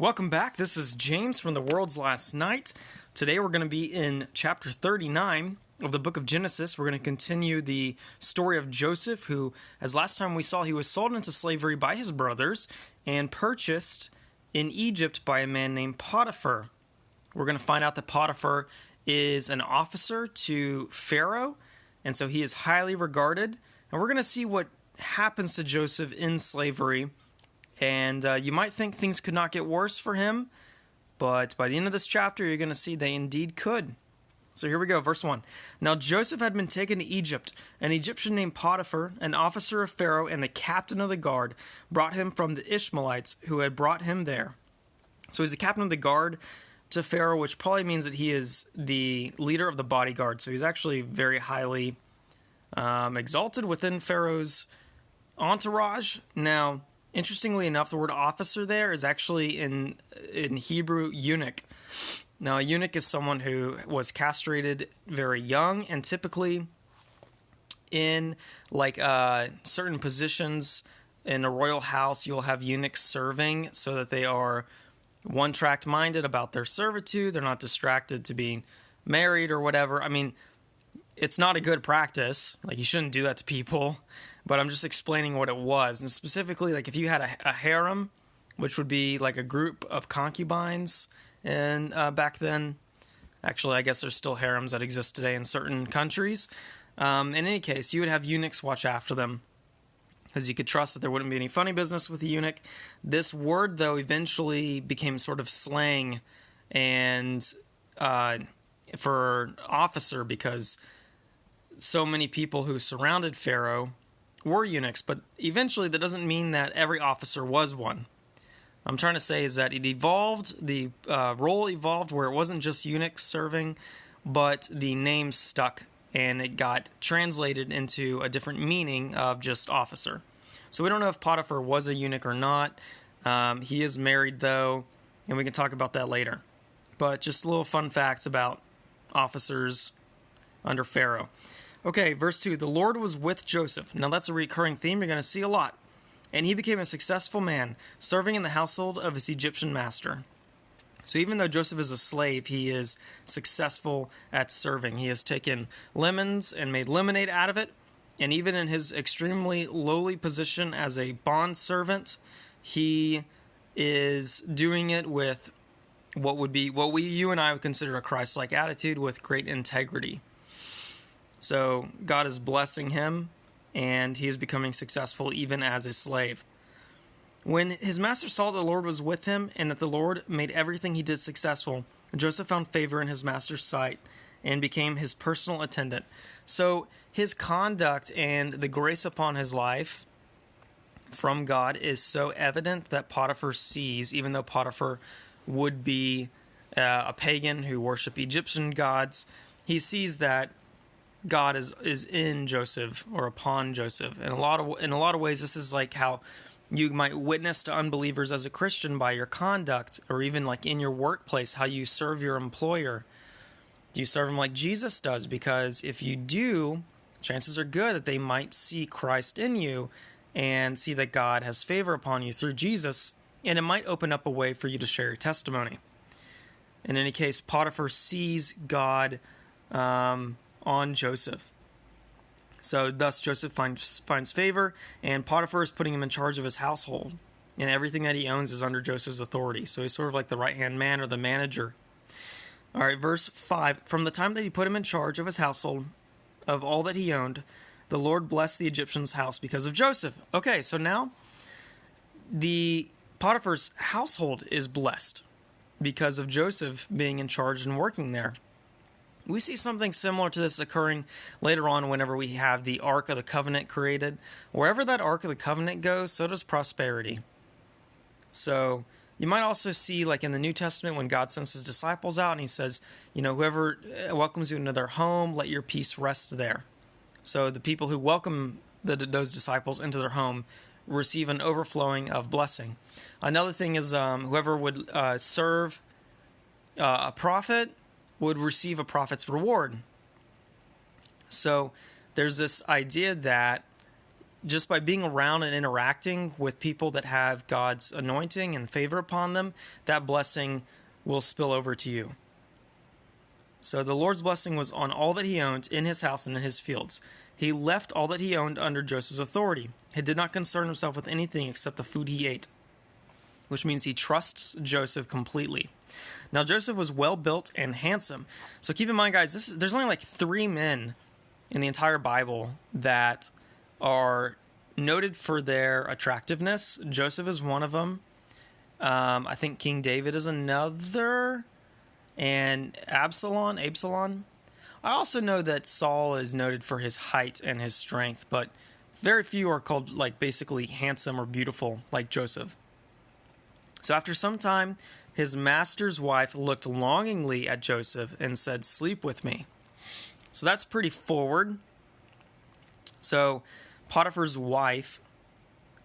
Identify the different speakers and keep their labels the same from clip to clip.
Speaker 1: Welcome back. This is James from The World's Last Night. Today we're going to be in chapter 39 of the book of Genesis. We're going to continue the story of Joseph, who, as last time we saw, he was sold into slavery by his brothers and purchased in Egypt by a man named Potiphar. We're going to find out that Potiphar is an officer to Pharaoh, and so he is highly regarded. And we're going to see what happens to Joseph in slavery. And you might think things could not get worse for him, but by the end of this chapter, you're going to see they indeed could. So here we go, verse 1. Now Joseph had been taken to Egypt. An Egyptian named Potiphar, an officer of Pharaoh and the captain of the guard, brought him from the Ishmaelites who had brought him there. So he's the captain of the guard to Pharaoh, which probably means that he is the leader of the bodyguard. So he's actually very highly exalted within Pharaoh's entourage. Now, interestingly enough, the word officer there is actually in Hebrew eunuch. Now, a eunuch is someone who was castrated very young, and typically in certain positions in a royal house, you'll have eunuchs serving so that they are one-track minded about their servitude. They're not distracted to being married or whatever. I mean, it's not a good practice. Like, you shouldn't do that to people. But I'm just explaining what it was. And specifically, like if you had a harem, which would be like a group of concubines, and back then, actually, I guess there's still harems that exist today in certain countries. In any case, you would have eunuchs watch after them, because you could trust that there wouldn't be any funny business with the eunuch. This word, though, eventually became sort of slang and for officer, because so many people who surrounded Pharaoh were eunuchs, but eventually that doesn't mean that every officer was one. I'm trying to say is that it evolved, the role evolved where it wasn't just eunuchs serving, but the name stuck and it got translated into a different meaning of just officer. So we don't know if Potiphar was a eunuch or not. He is married though, and we can talk about that later. But just little fun facts about officers under Pharaoh. Okay, verse 2, the Lord was with Joseph. Now that's a recurring theme you're going to see a lot. And he became a successful man, serving in the household of his Egyptian master. So even though Joseph is a slave, he is successful at serving. He has taken lemons and made lemonade out of it. And even in his extremely lowly position as a bond servant, he is doing it with what you and I would consider a Christ-like attitude, with great integrity. So God is blessing him, and he is becoming successful even as a slave. When his master saw the Lord was with him, and that the Lord made everything he did successful, Joseph found favor in his master's sight and became his personal attendant. So his conduct and the grace upon his life from God is so evident that Potiphar sees, even though Potiphar would be a pagan who worshiped Egyptian gods, he sees that God is in Joseph, or upon Joseph. In a lot of ways, this is like how you might witness to unbelievers as a Christian by your conduct, or even like in your workplace, how you serve your employer. Do you serve him like Jesus does? Because if you do, chances are good that they might see Christ in you and see that God has favor upon you through Jesus, and it might open up a way for you to share your testimony. In any case, Potiphar sees God on Joseph. So thus Joseph finds favor, and Potiphar is putting him in charge of his household, and everything that he owns is under Joseph's authority. So he's sort of like the right-hand man or the manager. All right, verse 5. From the time that he put him in charge of his household, of all that he owned, the Lord blessed the Egyptian's house because of Joseph. Okay, so now the Potiphar's household is blessed because of Joseph being in charge and working there. We see something similar to this occurring later on whenever we have the Ark of the Covenant created. Wherever that Ark of the Covenant goes, so does prosperity. So you might also see, like in the New Testament, when God sends his disciples out and he says, whoever welcomes you into their home, let your peace rest there. So the people who welcome those disciples into their home receive an overflowing of blessing. Another thing is whoever would serve a prophet would receive a prophet's reward. So there's this idea that just by being around and interacting with people that have God's anointing and favor upon them, that blessing will spill over to you. So the Lord's blessing was on all that he owned in his house and in his fields. He left all that he owned under Joseph's authority. He did not concern himself with anything except the food he ate, which means he trusts Joseph completely. Now, Joseph was well built and handsome. So keep in mind, guys, there's only like 3 men in the entire Bible that are noted for their attractiveness. Joseph is one of them. I think King David is another. And Absalom. I also know that Saul is noted for his height and his strength, but very few are called like basically handsome or beautiful like Joseph. So after some time, his master's wife looked longingly at Joseph and said, "Sleep with me." So that's pretty forward. So Potiphar's wife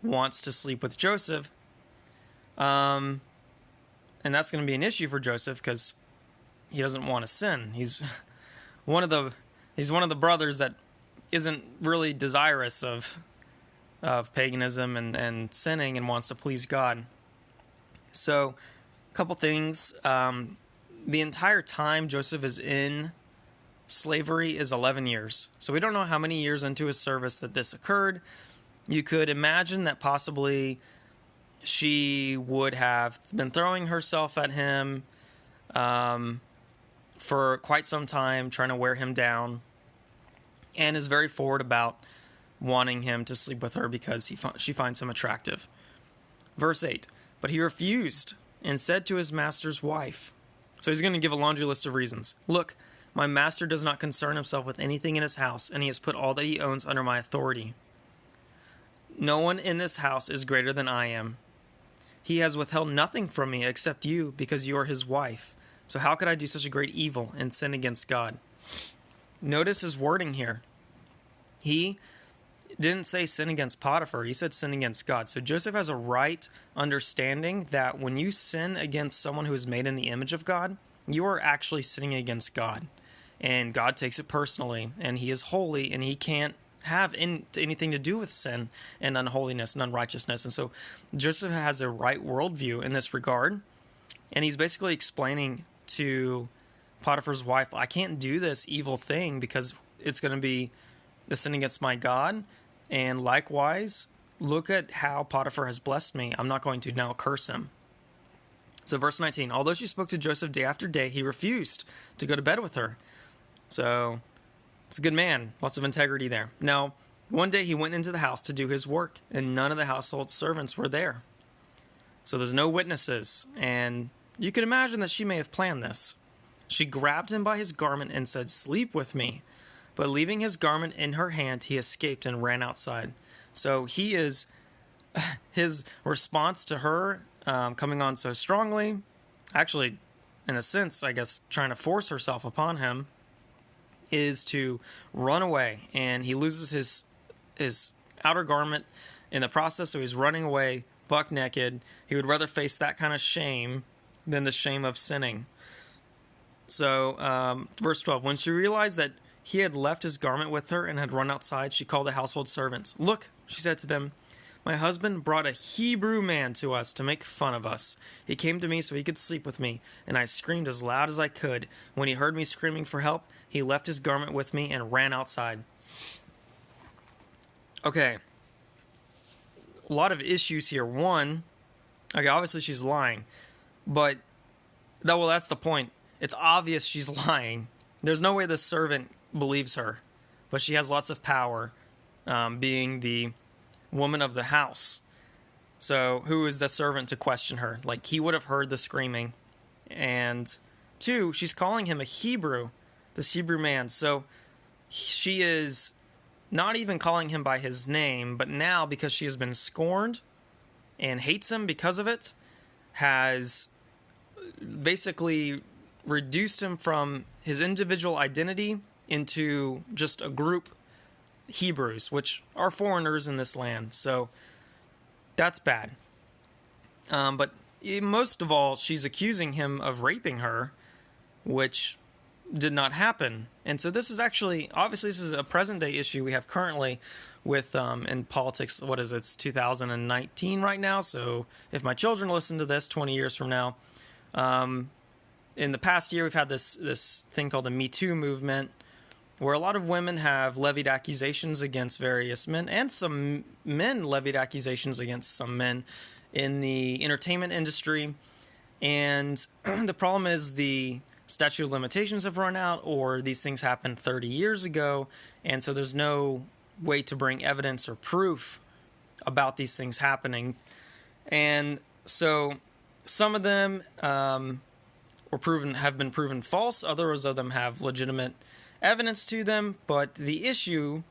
Speaker 1: wants to sleep with Joseph. And that's going to be an issue for Joseph because he doesn't want to sin. He's one of the brothers that isn't really desirous of paganism and sinning and wants to please God. So, a couple things. The entire time Joseph is in slavery is 11 years. So we don't know how many years into his service that this occurred. You could imagine that possibly she would have been throwing herself at him for quite some time, trying to wear him down, and is very forward about wanting him to sleep with her because she finds him attractive. Verse 8, but he refused and said to his master's wife. So he's going to give a laundry list of reasons. "Look, my master does not concern himself with anything in his house, and he has put all that he owns under my authority. No one in this house is greater than I am. He has withheld nothing from me except you, because you are his wife. So how could I do such a great evil and sin against God?" Notice his wording here. He didn't say sin against Potiphar. He said sin against God. So Joseph has a right understanding that when you sin against someone who is made in the image of God, you are actually sinning against God. And God takes it personally, and he is holy, and he can't have anything to do with sin and unholiness and unrighteousness. And so Joseph has a right worldview in this regard, and he's basically explaining to Potiphar's wife, I can't do this evil thing because it's going to be the sin against my God, and likewise, look at how Potiphar has blessed me. I'm not going to now curse him. So verse 19, although she spoke to Joseph day after day, he refused to go to bed with her. So it's a good man, lots of integrity there. Now, one day he went into the house to do his work, and none of the household servants were there. So there's no witnesses, and you can imagine that she may have planned this. She grabbed him by his garment and said, "Sleep with me." But leaving his garment in her hand, he escaped and ran outside. So his response to her coming on so strongly, actually, in a sense, I guess, trying to force herself upon him, is to run away. And he loses his outer garment in the process, so he's running away buck naked. He would rather face that kind of shame than the shame of sinning. So, verse 12, when she realized that he had left his garment with her and had run outside, she called the household servants. "Look," she said to them, "my husband brought a Hebrew man to us to make fun of us. He came to me so he could sleep with me, and I screamed as loud as I could. When he heard me screaming for help, he left his garment with me and ran outside." Okay. A lot of issues here. One, okay, obviously she's lying, but that's the point. It's obvious she's lying. There's no way the servant believes her, but she has lots of power, being the woman of the house. So who is the servant to question her? Like, he would have heard the screaming. And 2, she's calling him a Hebrew, this Hebrew man. So she is not even calling him by his name, but now, because she has been scorned and hates him because of it, has basically reduced him from his individual identity into just a group, Hebrews, which are foreigners in this land. So that's bad. But most of all, she's accusing him of raping her, which did not happen. And so this is actually, obviously, this is a present day issue we have currently with in politics. What is it? It's 2019 right now. So if my children listen to this 20 years from now, in the past year, we've had this thing called the Me Too movement, where a lot of women have levied accusations against various men, and some men levied accusations against some men in the entertainment industry. And the problem is the statute of limitations have run out, or these things happened 30 years ago, and so there's no way to bring evidence or proof about these things happening. And so some of them have been proven false. Others of them have legitimate evidence to them, but the issue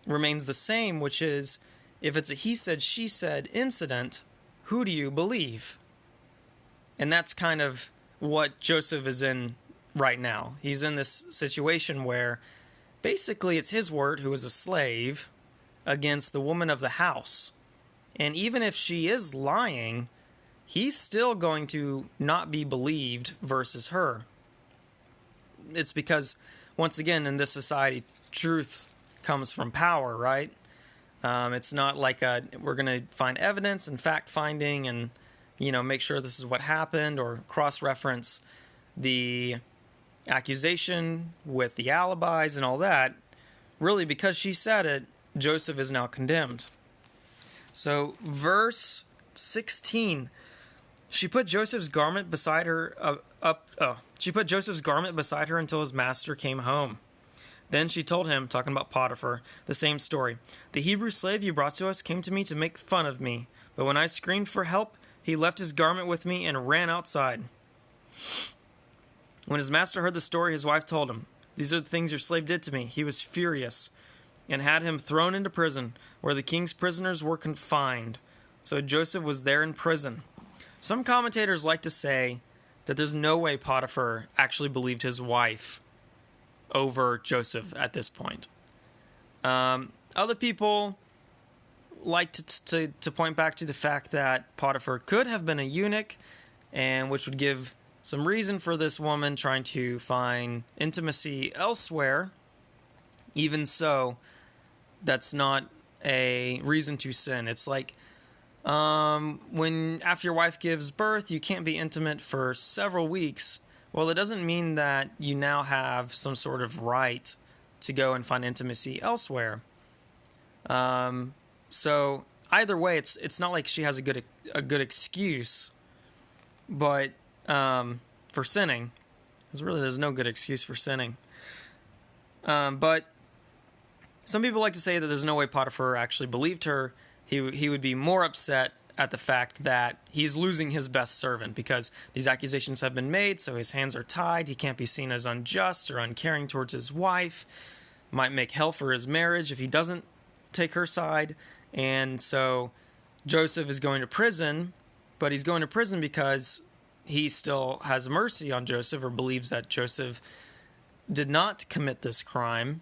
Speaker 1: remains the same, which is, if it's a he said, she said incident, who do you believe? And that's kind of what Joseph is in right now. He's in this situation where basically it's his word, who is a slave, against the woman of the house. And even if she is lying, he's still going to not be believed versus her. It's because, once again, in this society, truth comes from power, right? It's not like we're going to find evidence and fact-finding and, make sure this is what happened, or cross-reference the accusation with the alibis and all that. Really, because she said it, Joseph is now condemned. So, verse 16, she put Joseph's garment beside her She put Joseph's garment beside her until his master came home. Then she told him, talking about Potiphar, the same story. The Hebrew slave you brought to us came to me to make fun of me, but when I screamed for help, he left his garment with me and ran outside. When his master heard the story, his wife told him, "These are the things your slave did to me." He was furious and had him thrown into prison, where the king's prisoners were confined. So Joseph was there in prison. Some commentators like to say that there's no way Potiphar actually believed his wife over Joseph at this point. Other people like to point back to the fact that Potiphar could have been a eunuch, and which would give some reason for this woman trying to find intimacy elsewhere. Even so, that's not a reason to sin. It's like when after your wife gives birth, you can't be intimate for several weeks. Well, it doesn't mean that you now have some sort of right to go and find intimacy elsewhere. So either way, it's not like she has a good excuse, but for sinning, because really there's no good excuse for sinning. But some people like to say that there's no way Potiphar actually believed her. He would be more upset at the fact that he's losing his best servant, because these accusations have been made, so his hands are tied. He can't be seen as unjust or uncaring towards his wife. Might make hell for his marriage if he doesn't take her side. And so Joseph is going to prison, but he's going to prison because he still has mercy on Joseph, or believes that Joseph did not commit this crime.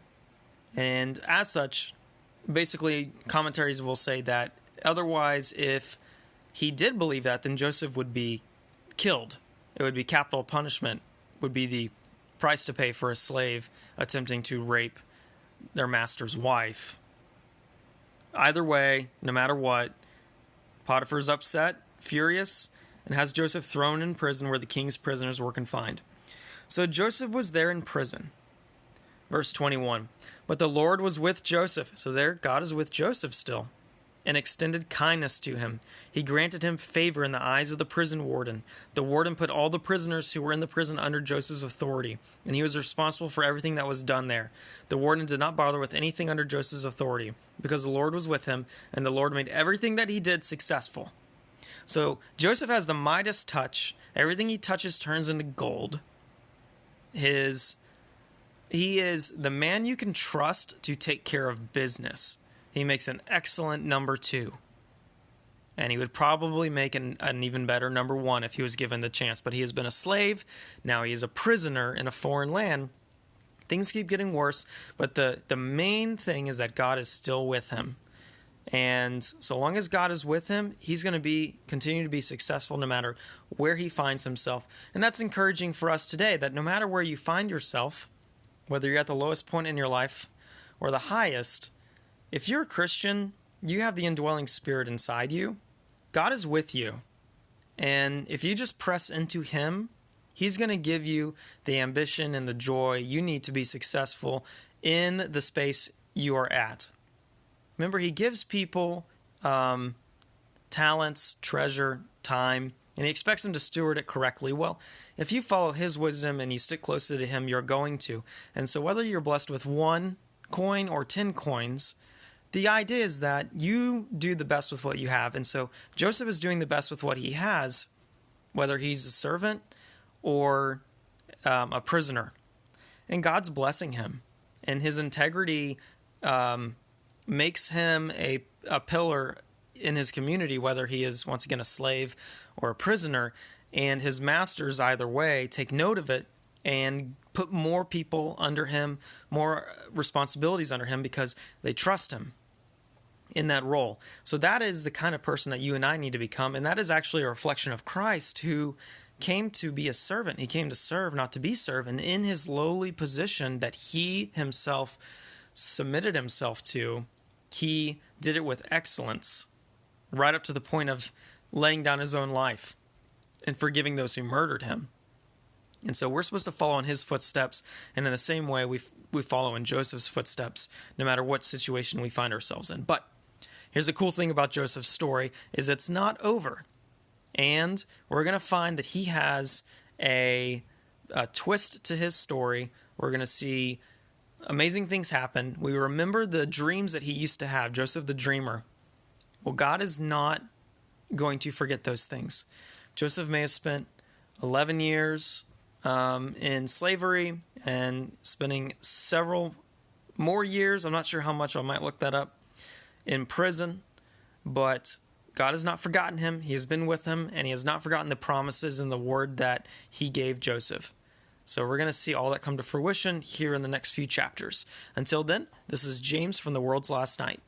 Speaker 1: And as such, basically, commentaries will say that otherwise, if he did believe that, then Joseph would be killed. It would be capital punishment, would be the price to pay for a slave attempting to rape their master's wife. Either way, no matter what, Potiphar's upset, furious, and has Joseph thrown in prison where the king's prisoners were confined. So Joseph was there in prison. Verse 21, but the Lord was with Joseph. So there, God is with Joseph still, and extended kindness to him. He granted him favor in the eyes of the prison warden. The warden put all the prisoners who were in the prison under Joseph's authority, and he was responsible for everything that was done there. The warden did not bother with anything under Joseph's authority, because the Lord was with him, and the Lord made everything that he did successful. So Joseph has the Midas touch. Everything he touches turns into gold. He is the man you can trust to take care of business. He makes an excellent number 2. And he would probably make an even better number 1 if he was given the chance. But he has been a slave. Now he is a prisoner in a foreign land. Things keep getting worse. But the main thing is that God is still with him. And so long as God is with him, he's going to continue to be successful no matter where he finds himself. And that's encouraging for us today, that no matter where you find yourself, whether you're at the lowest point in your life or the highest, if you're a Christian, you have the indwelling Spirit inside you. God is with you. And if you just press into him, he's going to give you the ambition and the joy you need to be successful in the space you are at. Remember, he gives people talents, treasure, time, and he expects them to steward it correctly. Well, if you follow his wisdom and you stick closely to him, you're going to. And so whether you're blessed with 1 coin or 10 coins, the idea is that you do the best with what you have. And so Joseph is doing the best with what he has, whether he's a servant or a prisoner. And God's blessing him. And his integrity makes him a pillar in his community, whether he is, once again, a slave or a prisoner. And his masters, either way, take note of it and put more people under him, more responsibilities under him, because they trust him in that role. So that is the kind of person that you and I need to become. And that is actually a reflection of Christ, who came to be a servant. He came to serve, not to be served. And in his lowly position that he himself submitted himself to, he did it with excellence, right up to the point of laying down his own life and forgiving those who murdered him. And so we're supposed to follow in his footsteps, and in the same way we follow in Joseph's footsteps, no matter what situation we find ourselves in. But here's the cool thing about Joseph's story, is it's not over. And we're going to find that he has a twist to his story. We're going to see amazing things happen. We remember the dreams that he used to have, Joseph the dreamer. Well, God is not going to forget those things. Joseph may have spent 11 years in slavery and spending several more years, I'm not sure how much, I might look that up, in prison, but God has not forgotten him. He has been with him, and he has not forgotten the promises and the word that he gave Joseph. So we're going to see all that come to fruition here in the next few chapters. Until then, this is James from The World's Last Night.